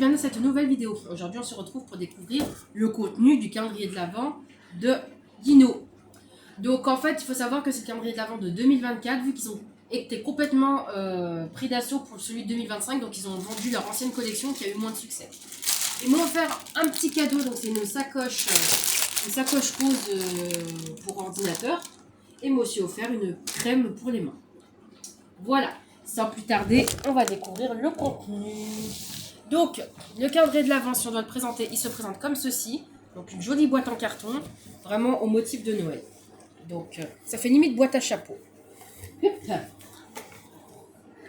bienvenue dans cette nouvelle vidéo. Aujourd'hui, on se retrouve pour découvrir le contenu du calendrier de l'Avent de Guino. Donc, en fait, il faut savoir que c'est le calendrier de l'Avent de 2024, vu qu'ils ont été complètement pris d'assaut pour celui de 2025. Donc, ils ont vendu leur ancienne collection qui a eu moins de succès. Ils m'ont offert un petit cadeau, donc c'est une sacoche rose pour ordinateur. Et m'a aussi offert une crème pour les mains. Voilà, sans plus tarder, on va découvrir le contenu. Donc, le calendrier de l'Avent, si on doit le présenter, il se présente comme ceci. Donc, une jolie boîte en carton, vraiment au motif de Noël. Donc, ça fait limite boîte à chapeau.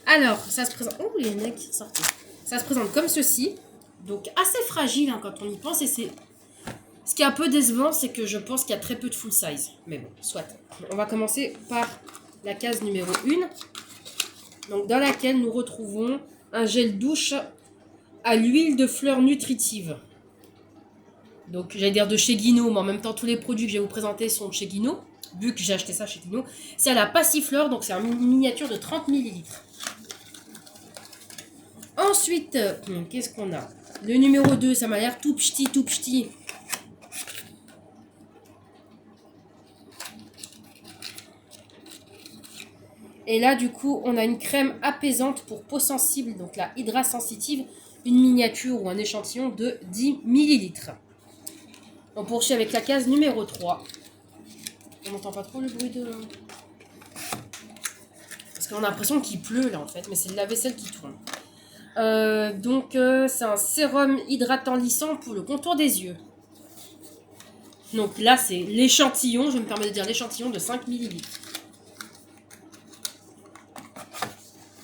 Alors, ça se présente... Oh, il y a une nez qui est sortie. Ça se présente comme ceci. Donc, assez fragile hein, quand on y pense. Et c'est... Ce qui est un peu décevant, c'est que je pense qu'il y a très peu de full size. Mais bon, soit. On va commencer par la case numéro 1. Donc, dans laquelle nous retrouvons un gel douche à l'huile de fleurs nutritive. Donc, j'allais dire de chez Guino, mais en même temps, tous les produits que je vais vous présenter sont de chez Guino, vu que j'ai acheté ça chez Guino. C'est à la passifleur, donc c'est une miniature de 30 ml. Ensuite, qu'est-ce qu'on a? Le numéro 2, ça m'a l'air tout petit, tout petit. Et là, du coup, on a une crème apaisante pour peau sensible, donc la Hydra Sensitive, une miniature ou un échantillon de 10 ml. On poursuit avec la case numéro 3. On n'entend pas trop le bruit de... Parce qu'on a l'impression qu'il pleut là en fait, mais c'est le lave-vaisselle qui tourne. C'est un sérum hydratant lissant pour le contour des yeux. Donc là, c'est l'échantillon, je me permets de dire l'échantillon de 5 ml.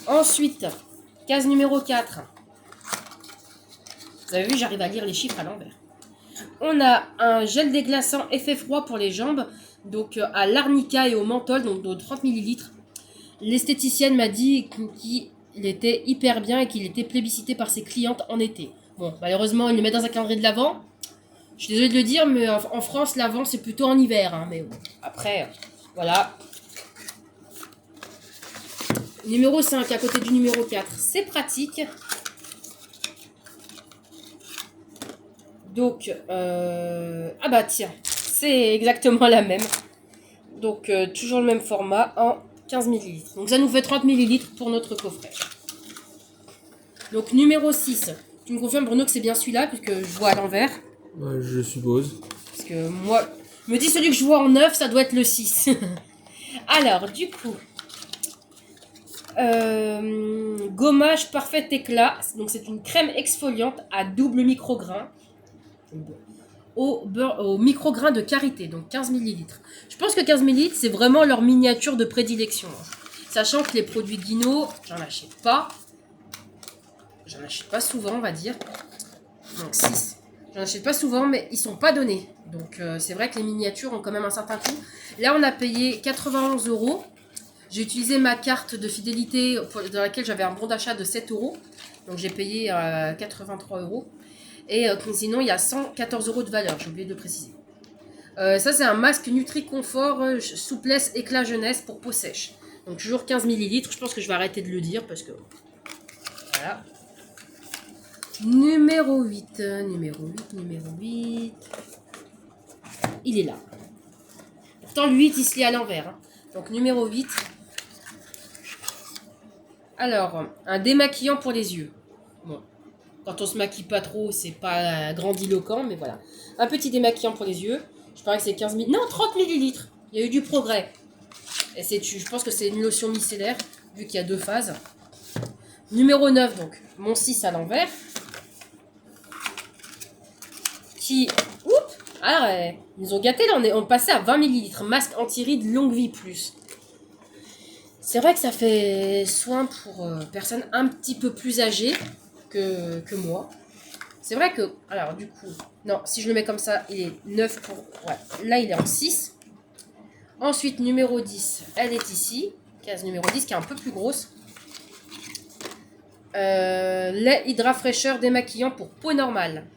Ensuite, case numéro 4. Vous avez vu, j'arrive à lire les chiffres à l'envers. On a un gel déglaçant effet froid pour les jambes, donc à l'arnica et au menthol, donc de 30 ml. L'esthéticienne m'a dit qu'il était hyper bien et qu'il était plébiscité par ses clientes en été. Bon, malheureusement, ils le mettent dans un calendrier de l'Avent. Je suis désolée de le dire, mais en France, l'Avent, c'est plutôt en hiver. Hein, mais bon, après, voilà. Numéro 5, à côté du numéro 4, c'est pratique. Donc, ah bah tiens, c'est exactement la même. Donc, toujours le même format en 15 ml. Donc, ça nous fait 30 ml pour notre coffret. Donc, numéro 6. Tu me confirmes, Bruno, que c'est bien celui-là, puisque je vois à l'envers. Je suppose. Parce que moi, me dit celui que je vois en 9, ça doit être le 6. Alors, du coup... gommage parfait éclat. Donc, c'est une crème exfoliante à double micrograin. Au micrograin de karité, donc 15 ml. Je pense que 15 ml, c'est vraiment leur miniature de prédilection. Sachant que les produits Guino, j'en achète pas. J'en achète pas souvent, on va dire. Donc 6. J'en achète pas souvent, mais ils sont pas donnés. Donc c'est vrai que les miniatures ont quand même un certain coût. Là, on a payé 91 €. J'ai utilisé ma carte de fidélité dans laquelle j'avais un bon d'achat de 7 €. Donc j'ai payé 83 €. Et sinon, il y a 114 € de valeur, j'ai oublié de le préciser. Ça, c'est un masque Nutri-Confort, souplesse, éclat, jeunesse pour peau sèche. Donc, toujours 15 ml. Je pense que je vais arrêter de le dire parce que... Voilà. Numéro 8. Il est là. Pourtant, le 8, il se lit à l'envers. Hein. Donc, numéro 8. Alors, un démaquillant pour les yeux. Bon. Quand on se maquille pas trop, c'est pas grandiloquent, mais voilà. Un petit démaquillant pour les yeux. Je parie que c'est 15 ml. Non, 30 ml. Il y a eu du progrès. Et je pense que c'est une lotion micellaire, vu qu'il y a 2 phases. Numéro 9, donc, mon 6 à l'envers. Qui... Oups. Alors, ils nous ont gâté, là, on passait à 20 ml. Masque anti-rides longue vie plus. C'est vrai que ça fait soin pour personnes un petit peu plus âgées que moi. C'est vrai que... Alors, du coup... Non, si je le mets comme ça, il est 9 pour... Ouais, là, il est en 6. Ensuite, numéro 10, elle est ici. Case numéro 10, qui est un peu plus grosse. Lait Hydra fraîcheur démaquillant pour peau normale.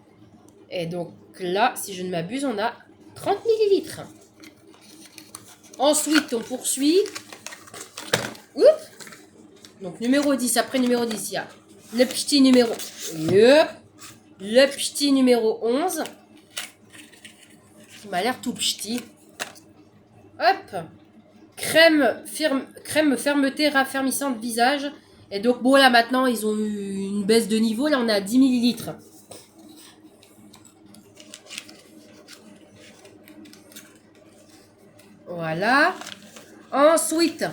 Et donc, là, si je ne m'abuse, on a 30 ml. Ensuite, on poursuit. Oups. Donc, numéro 10. Après numéro 10, il y a le petit numéro. Yep. Le petit numéro 11. Qui m'a l'air tout petit. Hop. Crème fermeté raffermissante visage. Et donc, bon, là, maintenant, ils ont eu une baisse de niveau. Là, on est à 10 ml. Voilà. Ensuite,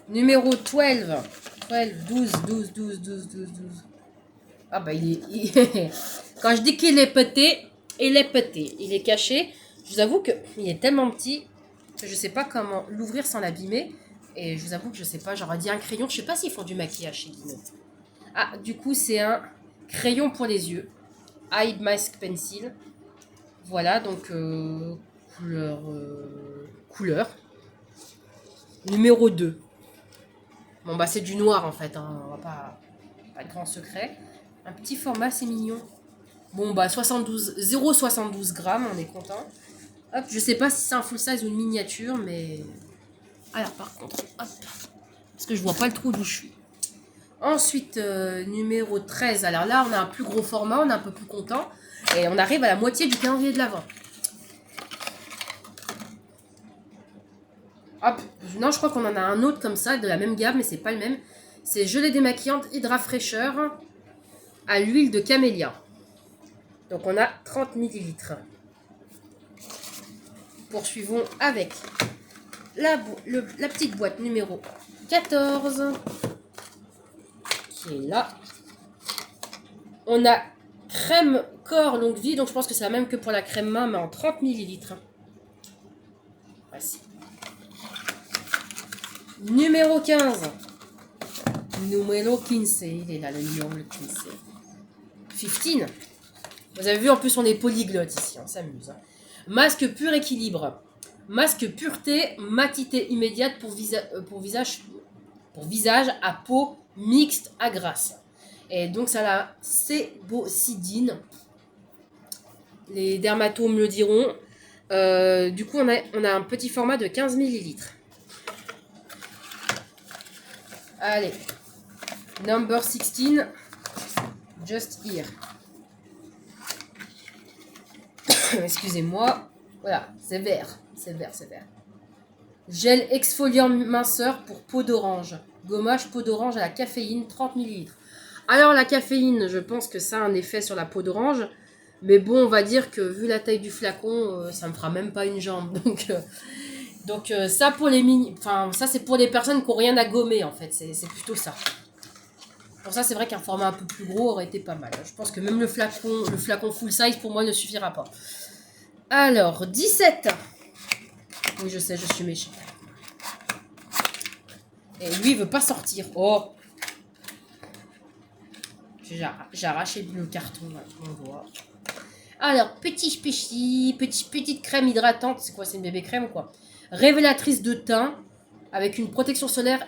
numéro 12. 12. Ah, bah, quand je dis qu'il est pété, il est pété. Il est caché. Je vous avoue qu'il est tellement petit que je sais pas comment l'ouvrir sans l'abîmer. Et je vous avoue que je sais pas, j'aurais dit un crayon. Je sais pas s'ils font du maquillage chez Guino. Ah, du coup, c'est un crayon pour les yeux. Eye Mask Pencil. Voilà, donc couleur. Numéro 2. Bon, bah, c'est du noir en fait. Hein. On va pas de grand secret. Un petit format, c'est mignon. Bon, bah, 0,72 grammes, on est content. Hop, je sais pas si c'est un full size ou une miniature, mais. Alors, par contre, hop. Parce que je vois pas le trou d'où je suis. Ensuite, numéro 13. Alors là, on a un plus gros format, on est un peu plus content. Et on arrive à la moitié du calendrier de l'Avent. Hop, non, je crois qu'on en a un autre comme ça, de la même gamme, mais c'est pas le même. C'est gelée démaquillante Hydra Fraîcheur à l'huile de camélia. Donc on a 30 ml. Poursuivons avec la petite boîte numéro 14 qui est là. On a crème corps longue vie, donc je pense que c'est la même que pour la crème main, mais en 30 ml. Voici. Numéro 15. Numéro 15. Il est là, le numéro 15. 15. Vous avez vu, en plus, on est polyglotte ici. On s'amuse. Hein. Masque pur équilibre. Masque pureté, matité immédiate pour visage à peau mixte à grasse. Et donc, ça la sébocidine. Les dermatos me le diront. Du coup, on a un petit format de 15 ml. Allez. Number 16. Just here. Excusez-moi. Voilà, c'est vert. C'est vert. Gel exfoliant minceur pour peau d'orange. Gommage peau d'orange à la caféine, 30 ml. Alors, la caféine, je pense que ça a un effet sur la peau d'orange. Mais bon, on va dire que vu la taille du flacon, ça me fera même pas une jambe. Donc ça pour les ça c'est pour les personnes qui n'ont rien à gommer en fait. C'est plutôt ça. Pour ça, c'est vrai qu'un format un peu plus gros aurait été pas mal. Je pense que même le flacon full size pour moi ne suffira pas. Alors, 17. Oui, je sais, je suis méchant. Et lui, il veut pas sortir. Oh. J'ai arraché le carton, là, on voit. Alors, petite crème hydratante. C'est quoi, c'est une bébé crème ou quoi? Révélatrice de teint avec une protection solaire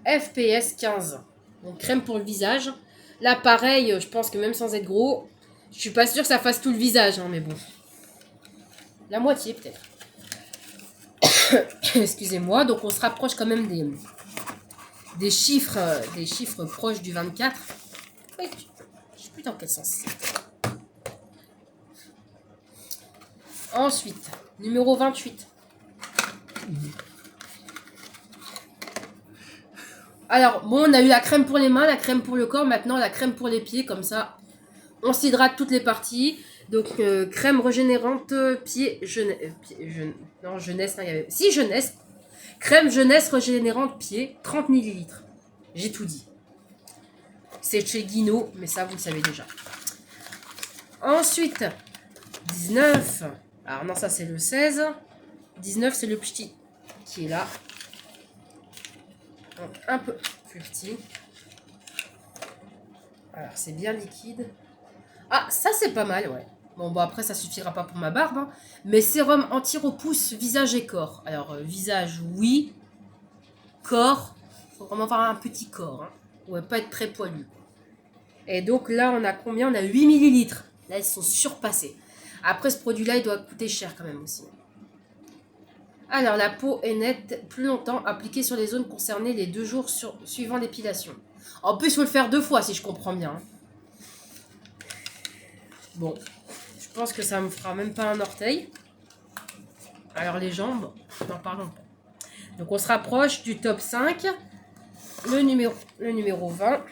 FPS 15. Donc, crème pour le visage. Là, pareil, je pense que même sans être gros, je suis pas sûre que ça fasse tout le visage, hein, mais bon. La moitié, peut-être. Excusez-moi. Donc, on se rapproche quand même des chiffres proches du 24. Oui, je sais plus dans quel sens c'est. Ensuite, numéro 28. Alors, bon, on a eu la crème pour les mains, la crème pour le corps, maintenant la crème pour les pieds, comme ça, on s'hydrate toutes les parties. Donc, crème régénérante, jeunesse. Crème jeunesse régénérante pied, 30 ml. J'ai tout dit. C'est chez Guino, mais ça, vous le savez déjà. Ensuite, 19. Alors non, ça c'est le 16. 19, c'est le petit qui est là. Donc, un peu plus petit. Alors, c'est bien liquide. Ah, ça c'est pas mal, ouais. Bon, après, ça suffira pas pour ma barbe. Hein. Mais sérum anti-repousse visage et corps. Alors, visage, oui. Corps, faut vraiment avoir un petit corps. Hein. Ouais, pas être très poilu. Et donc là, on a combien? On a 8 ml. Là, ils sont surpassés. Après, ce produit-là, il doit coûter cher quand même aussi. Alors, la peau est nette plus longtemps, appliquée sur les zones concernées les 2 jours suivant l'épilation. En plus, il faut le faire 2 fois, si je comprends bien. Bon, je pense que ça me fera même pas un orteil. Alors les jambes, n'en parlons pas. Donc on se rapproche du top 5. Le numéro 20.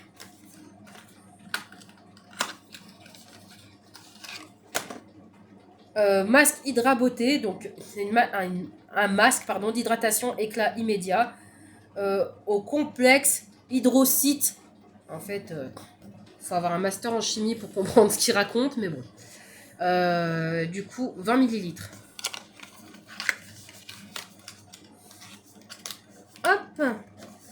Masque Hydra Beauté, donc c'est un masque d'hydratation éclat immédiat au complexe hydrocyte. En fait, faut avoir un master en chimie pour comprendre ce qu'il raconte, mais bon. Du coup, 20 millilitres. Hop,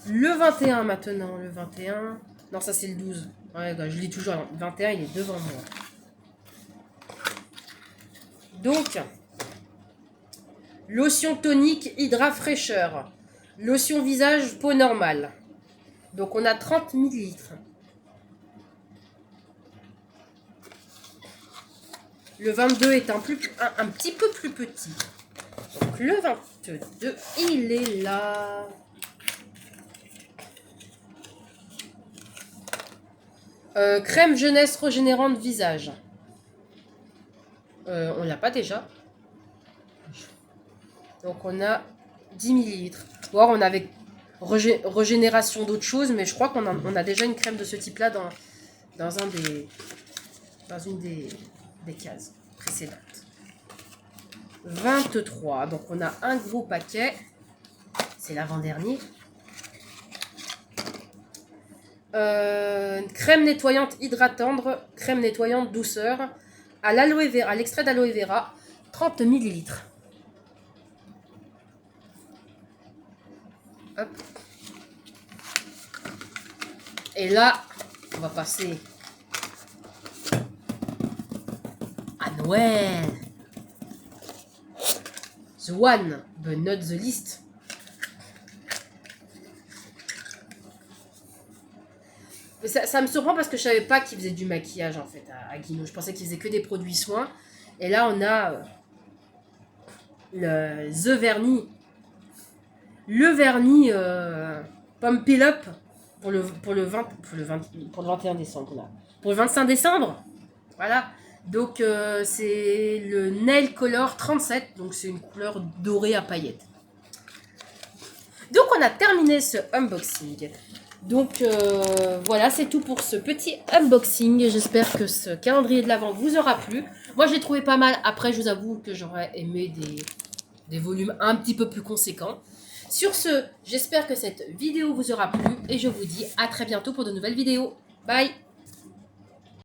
le 21 maintenant, le 21. Non, ça c'est le 12. Ouais, je lis toujours. Le 21, il est devant moi. Donc, lotion tonique Hydra fraîcheur. Lotion visage peau normale. Donc, on a 30 millilitres. Le 22 est un petit peu plus petit. Donc, le 22, il est là. Crème jeunesse régénérante visage. On l'a pas déjà. Donc on a 10 millilitres. Ou alors on avait régénération d'autres choses, mais je crois qu'on a déjà une crème de ce type-là dans une des cases précédentes. 23. Donc on a un gros paquet. C'est l'avant-dernier. Crème nettoyante hydratante, crème nettoyante douceur, à l'aloe vera, à l'extrait d'aloe vera, 30 millilitres. Hop. Et là, on va passer à Noël. The one, but not the least. Ça me surprend parce que je savais pas qu'il faisait du maquillage en fait à Guino. Je pensais qu'il faisait que des produits soins. Et là on a le vernis Pump It Up pour le 21 décembre là. Pour le 25 décembre. Voilà. Donc c'est le Nail Color 37. Donc c'est une couleur dorée à paillettes. Donc on a terminé ce unboxing. Donc voilà, c'est tout pour ce petit unboxing. J'espère que ce calendrier de l'Avent vous aura plu. Moi, je l'ai trouvé pas mal. Après, je vous avoue que j'aurais aimé des volumes un petit peu plus conséquents. Sur ce, j'espère que cette vidéo vous aura plu. Et je vous dis à très bientôt pour de nouvelles vidéos. Bye!